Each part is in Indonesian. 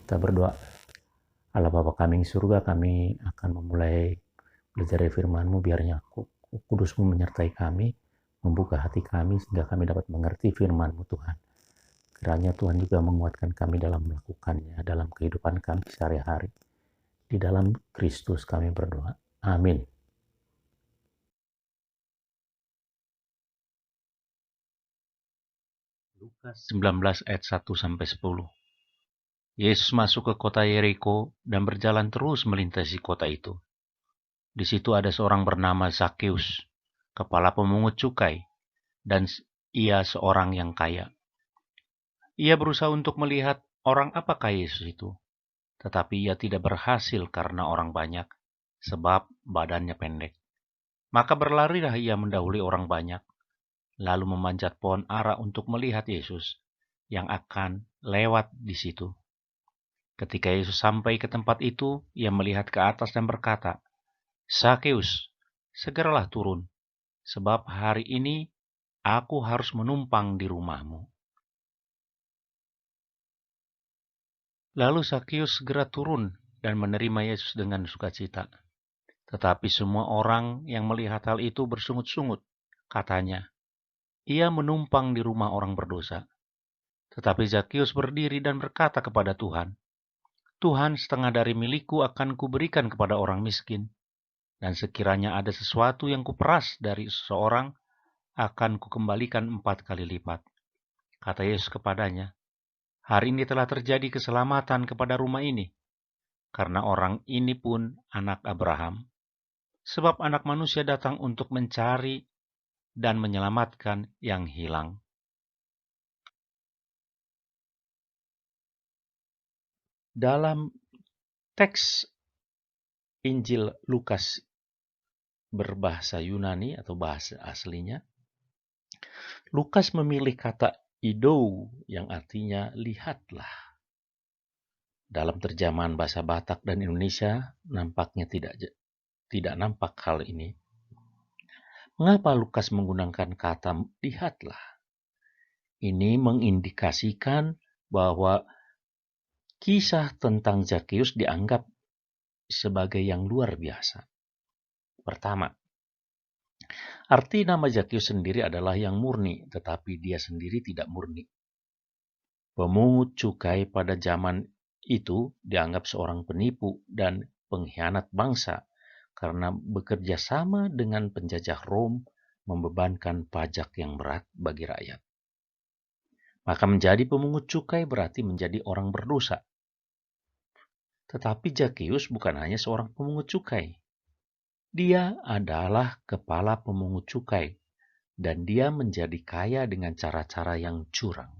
Kita berdoa. Allah Bapa kami di surga, kami akan memulai belajar dari firman-Mu, biarnya Kudus-Mu menyertai kami, membuka hati kami sehingga kami dapat mengerti firman-Mu Tuhan. Kiranya Tuhan juga menguatkan kami dalam melakukannya, dalam kehidupan kami sehari-hari. Di dalam Kristus kami berdoa. Amin. Lukas 19 ayat 1-10. Yesus masuk ke kota Yeriko dan berjalan terus melintasi kota itu. Di situ ada seorang bernama Zakeus, kepala pemungut cukai, dan ia seorang yang kaya. Ia berusaha untuk melihat orang apakah Yesus itu, tetapi ia tidak berhasil karena orang banyak, sebab badannya pendek. Maka berlarilah ia mendahului orang banyak, lalu memanjat pohon ara untuk melihat Yesus yang akan lewat di situ. Ketika Yesus sampai ke tempat itu, ia melihat ke atas dan berkata, "Zakeus, segeralah turun, sebab hari ini aku harus menumpang di rumahmu." Lalu Zakeus segera turun dan menerima Yesus dengan sukacita. Tetapi semua orang yang melihat hal itu bersungut-sungut. Katanya, "Ia menumpang di rumah orang berdosa." Tetapi Zakeus berdiri dan berkata kepada Tuhan, "Tuhan, setengah dari milikku akan kuberikan kepada orang miskin. Dan sekiranya ada sesuatu yang kuperas dari seseorang, akan kukembalikan 4 kali lipat." Kata Yesus kepadanya, "Hari ini telah terjadi keselamatan kepada rumah ini, karena orang ini pun anak Abraham. Sebab anak manusia datang untuk mencari dan menyelamatkan yang hilang." Dalam teks Injil Lukas berbahasa Yunani atau bahasa aslinya, Lukas memilih kata idou yang artinya lihatlah. Dalam terjemahan bahasa Batak dan Indonesia nampaknya tidak nampak hal ini. Mengapa Lukas menggunakan kata lihatlah? Ini mengindikasikan bahwa kisah tentang Zakeus dianggap sebagai yang luar biasa. Pertama, arti nama Zakeus sendiri adalah yang murni, tetapi dia sendiri tidak murni. Pemungut cukai pada zaman itu dianggap seorang penipu dan pengkhianat bangsa karena bekerja sama dengan penjajah Rom membebankan pajak yang berat bagi rakyat. Maka menjadi pemungut cukai berarti menjadi orang berdosa. Tetapi Zakeus bukan hanya seorang pemungut cukai. Dia adalah kepala pemungut cukai, dan dia menjadi kaya dengan cara-cara yang curang.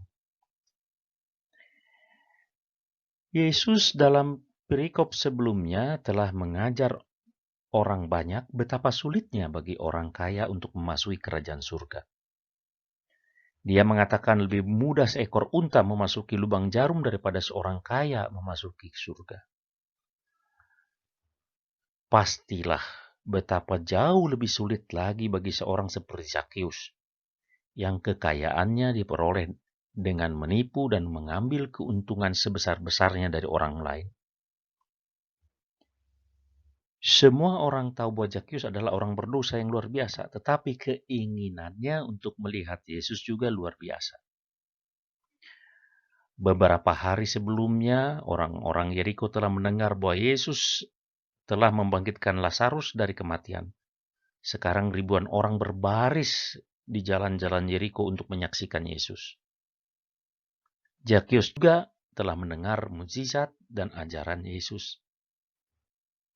Yesus dalam perikop sebelumnya telah mengajar orang banyak betapa sulitnya bagi orang kaya untuk memasuki kerajaan surga. Dia mengatakan lebih mudah seekor unta memasuki lubang jarum daripada seorang kaya memasuki surga. Pastilah betapa jauh lebih sulit lagi bagi seorang seperti Zakeus, yang kekayaannya diperoleh dengan menipu dan mengambil keuntungan sebesar-besarnya dari orang lain. Semua orang tahu bahwa Zakeus adalah orang berdosa yang luar biasa, tetapi keinginannya untuk melihat Yesus juga luar biasa. Beberapa hari sebelumnya, orang-orang Yeriko telah mendengar bahwa Yesus telah membangkitkan Lazarus dari kematian. Sekarang ribuan orang berbaris di jalan-jalan Yeriko untuk menyaksikan Yesus. Zakeus juga telah mendengar mukjizat dan ajaran Yesus.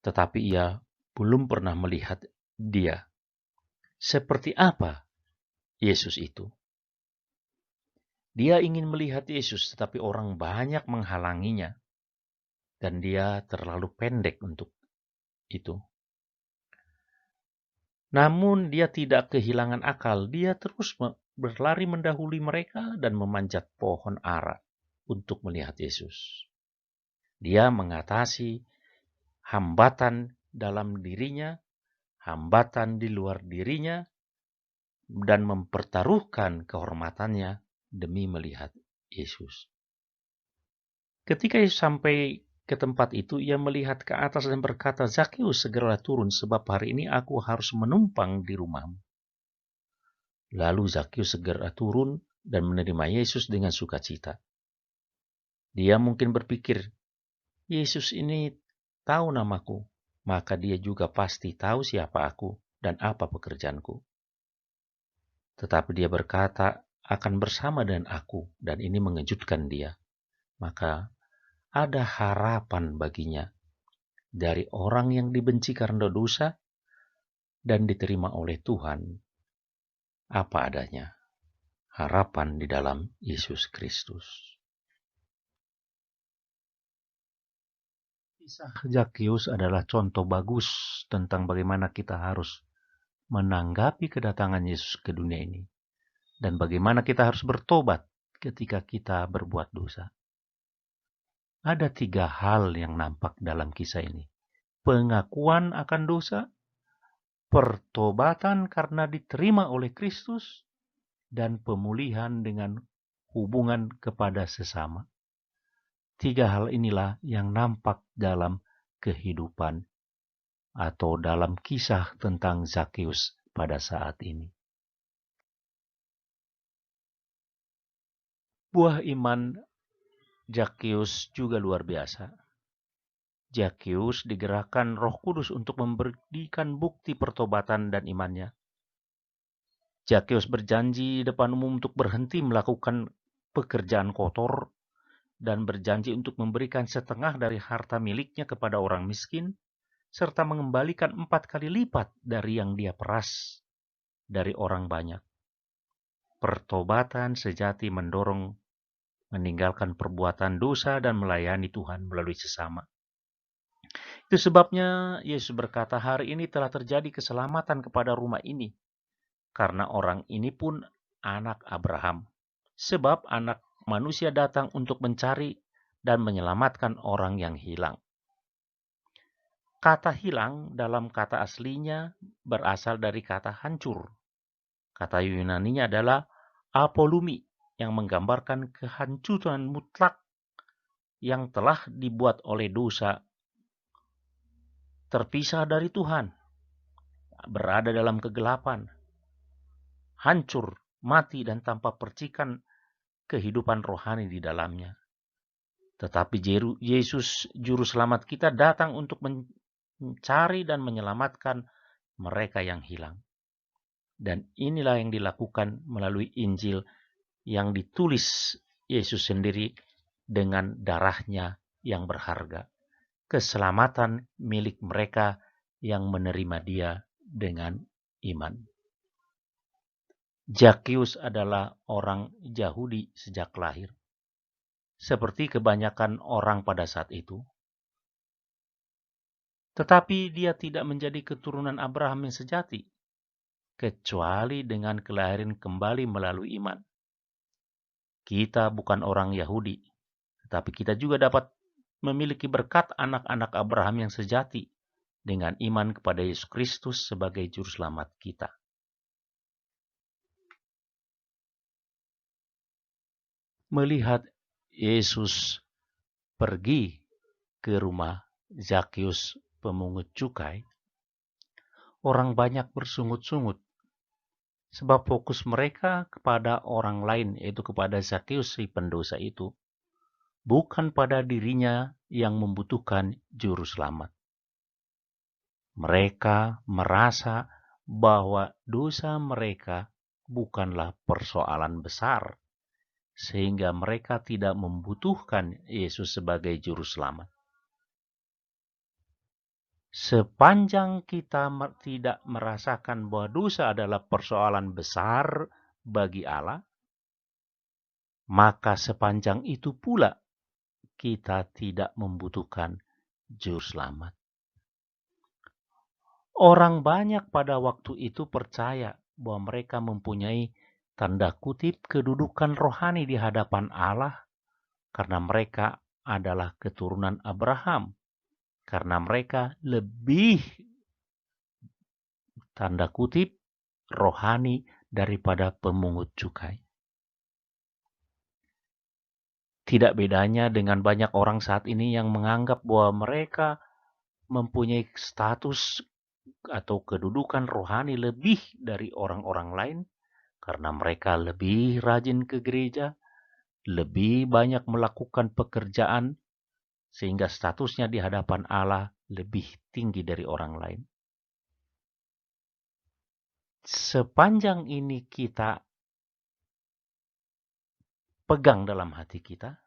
Tetapi ia belum pernah melihat dia. Seperti apa Yesus itu? Dia ingin melihat Yesus, tetapi orang banyak menghalanginya. Dan dia terlalu pendek untuk itu. Namun dia tidak kehilangan akal. Dia terus berlari mendahului mereka dan memanjat pohon ara untuk melihat Yesus. Dia mengatasi hambatan dalam dirinya, hambatan di luar dirinya, dan mempertaruhkan kehormatannya demi melihat Yesus. Ketika Yesus sampai ke tempat itu, ia melihat ke atas dan berkata, "Zakeus, segeralah turun, sebab hari ini aku harus menumpang di rumahmu." Lalu Zakeus segera turun dan menerima Yesus dengan sukacita. Dia mungkin berpikir, Yesus ini tahu namaku, maka dia juga pasti tahu siapa aku dan apa pekerjaanku. Tetapi dia berkata akan bersama dengan aku, dan ini mengejutkan dia. Maka ada harapan baginya dari orang yang dibenci karena dosa dan diterima oleh Tuhan apa adanya. Harapan di dalam Yesus Kristus. Kisah Zakeus adalah contoh bagus tentang bagaimana kita harus menanggapi kedatangan Yesus ke dunia ini. Dan bagaimana kita harus bertobat ketika kita berbuat dosa. Ada 3 hal yang nampak dalam kisah ini. Pengakuan akan dosa, pertobatan karena diterima oleh Kristus, dan pemulihan dengan hubungan kepada sesama. 3 hal inilah yang nampak dalam kehidupan atau dalam kisah tentang Zakeus pada saat ini. Buah iman Zakeus juga luar biasa. Zakeus digerakkan Roh Kudus untuk memberikan bukti pertobatan dan imannya. Zakeus berjanji di depan umum untuk berhenti melakukan pekerjaan kotor dan berjanji untuk memberikan setengah dari harta miliknya kepada orang miskin, serta mengembalikan 4 kali lipat dari yang dia peras dari orang banyak. Pertobatan sejati mendorong meninggalkan perbuatan dosa dan melayani Tuhan melalui sesama. Itu sebabnya Yesus berkata, hari ini telah terjadi keselamatan kepada rumah ini, karena orang ini pun anak Abraham. Sebab anak manusia datang untuk mencari dan menyelamatkan orang yang hilang. Kata hilang dalam kata aslinya berasal dari kata hancur. Kata Yunaninya adalah apolumi, yang menggambarkan kehancuran mutlak yang telah dibuat oleh dosa, terpisah dari Tuhan, berada dalam kegelapan, hancur, mati, dan tanpa percikan kehidupan rohani di dalamnya. Tetapi Yesus, Juru Selamat kita, datang untuk mencari dan menyelamatkan mereka yang hilang. Dan inilah yang dilakukan melalui Injil yang ditulis Yesus sendiri dengan darahnya yang berharga. Keselamatan milik mereka yang menerima dia dengan iman. Zakeus adalah orang Yahudi sejak lahir, seperti kebanyakan orang pada saat itu. Tetapi dia tidak menjadi keturunan Abraham yang sejati, kecuali dengan kelahiran kembali melalui iman. Kita bukan orang Yahudi, tetapi kita juga dapat memiliki berkat anak-anak Abraham yang sejati dengan iman kepada Yesus Kristus sebagai Juru Selamat kita. Melihat Yesus pergi ke rumah Zakeus pemungut cukai, orang banyak bersungut-sungut sebab fokus mereka kepada orang lain, yaitu kepada Zakeus si pendosa itu, bukan pada dirinya yang membutuhkan Juru Selamat. Mereka merasa bahwa dosa mereka bukanlah persoalan besar, sehingga mereka tidak membutuhkan Yesus sebagai Juru Selamat. Sepanjang kita tidak merasakan bahwa dosa adalah persoalan besar bagi Allah, maka sepanjang itu pula kita tidak membutuhkan Juru Selamat. Orang banyak pada waktu itu percaya bahwa mereka mempunyai tanda kutip kedudukan rohani di hadapan Allah karena mereka adalah keturunan Abraham, karena mereka lebih tanda kutip rohani daripada pemungut cukai. Tidak bedanya dengan banyak orang saat ini yang menganggap bahwa mereka mempunyai status atau kedudukan rohani lebih dari orang-orang lain karena mereka lebih rajin ke gereja, lebih banyak melakukan pekerjaan, sehingga statusnya di hadapan Allah lebih tinggi dari orang lain. Sepanjang ini kita pegang dalam hati kita,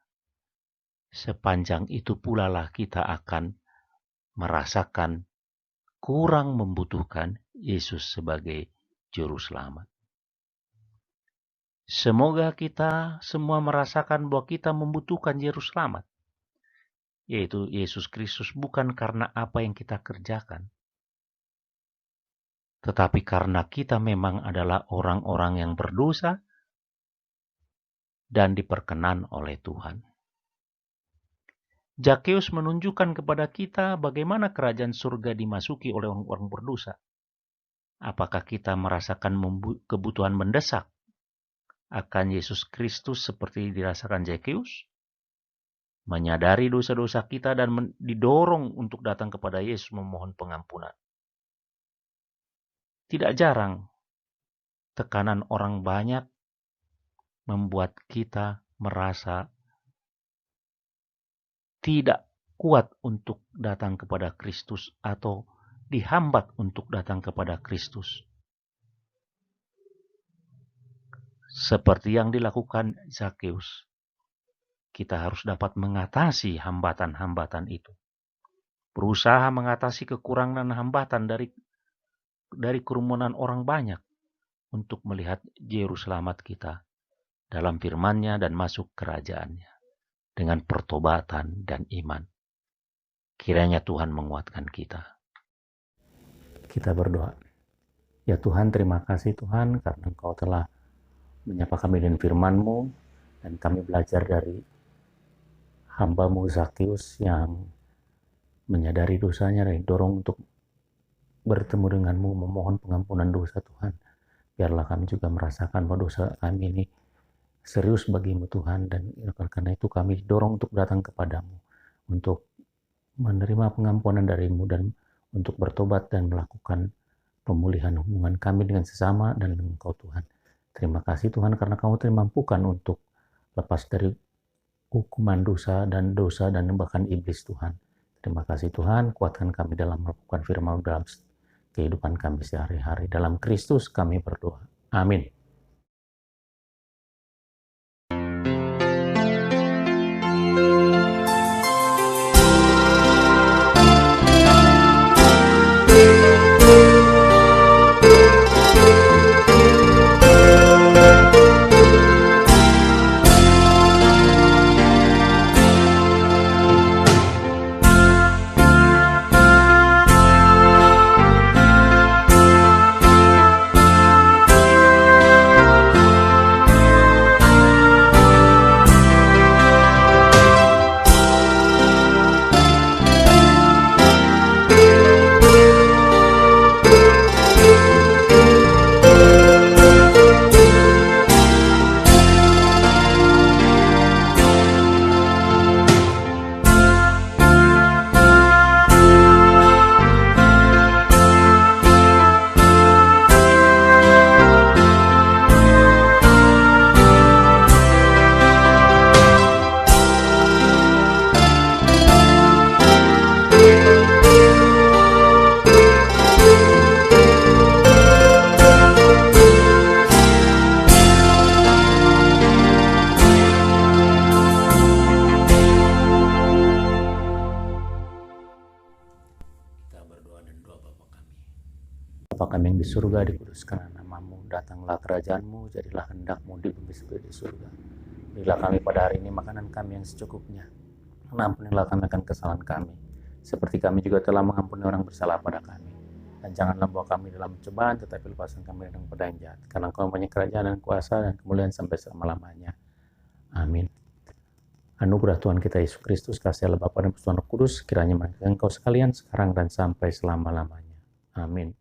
sepanjang itu pula lah kita akan merasakan kurang membutuhkan Yesus sebagai juru selamat. Semoga kita semua merasakan bahwa kita membutuhkan juru selamat, yaitu Yesus Kristus, bukan karena apa yang kita kerjakan, tetapi karena kita memang adalah orang-orang yang berdosa dan diperkenan oleh Tuhan. Zakeus menunjukkan kepada kita bagaimana kerajaan surga dimasuki oleh orang-orang berdosa. Apakah kita merasakan kebutuhan mendesak akan Yesus Kristus seperti dirasakan Zakeus? Menyadari dosa-dosa kita dan didorong untuk datang kepada Yesus memohon pengampunan. Tidak jarang tekanan orang banyak membuat kita merasa tidak kuat untuk datang kepada Kristus atau dihambat untuk datang kepada Kristus. Seperti yang dilakukan Zakeus, kita harus dapat mengatasi hambatan-hambatan itu. Berusaha mengatasi kekurangan dan hambatan dari kerumunan orang banyak untuk melihat juru selamat kita dalam firman-Nya dan masuk kerajaannya dengan pertobatan dan iman. Kiranya Tuhan menguatkan kita. Kita berdoa. Ya Tuhan, terima kasih Tuhan karena Engkau telah menyapa kami dengan firman-Mu dan kami belajar dari hamba-Mu Zakeus yang menyadari dosanya dan didorong untuk bertemu denganmu, memohon pengampunan dosa Tuhan. Biarlah kami juga merasakan bahwa dosa kami ini serius bagimu Tuhan, dan karena itu kami didorong untuk datang kepadamu, untuk menerima pengampunan darimu dan untuk bertobat dan melakukan pemulihan hubungan kami dengan sesama dan dengan Engkau Tuhan. Terima kasih Tuhan karena Kamu mampukan untuk lepas dari hukuman dosa dan bahkan iblis Tuhan. Terima kasih Tuhan, kuatkan kami dalam melakukan firman dalam kehidupan kami sehari-hari. Dalam Kristus kami berdoa. Amin. Bapa kami yang di surga, dikuduskan namamu, datanglah kerajaanmu, jadilah kehendak-mu di bumi seperti di surga. Berilah kami pada hari ini makanan kami yang secukupnya, ampunilah kami akan kesalahan kami, seperti kami juga telah mengampuni orang bersalah pada kami. Dan janganlah bawa kami dalam cobaan, tetapi lepaskan kami dari pedang yang jahat. Karena Engkau mempunyai kerajaan dan kuasa dan kemuliaan sampai selama-lamanya. Amin. Anugerah Tuhan kita Yesus Kristus, kasih Allah Bapa dan persekutuan Roh Kudus, kiranya menyertai engkau sekalian sekarang dan sampai selama-lamanya. Amin.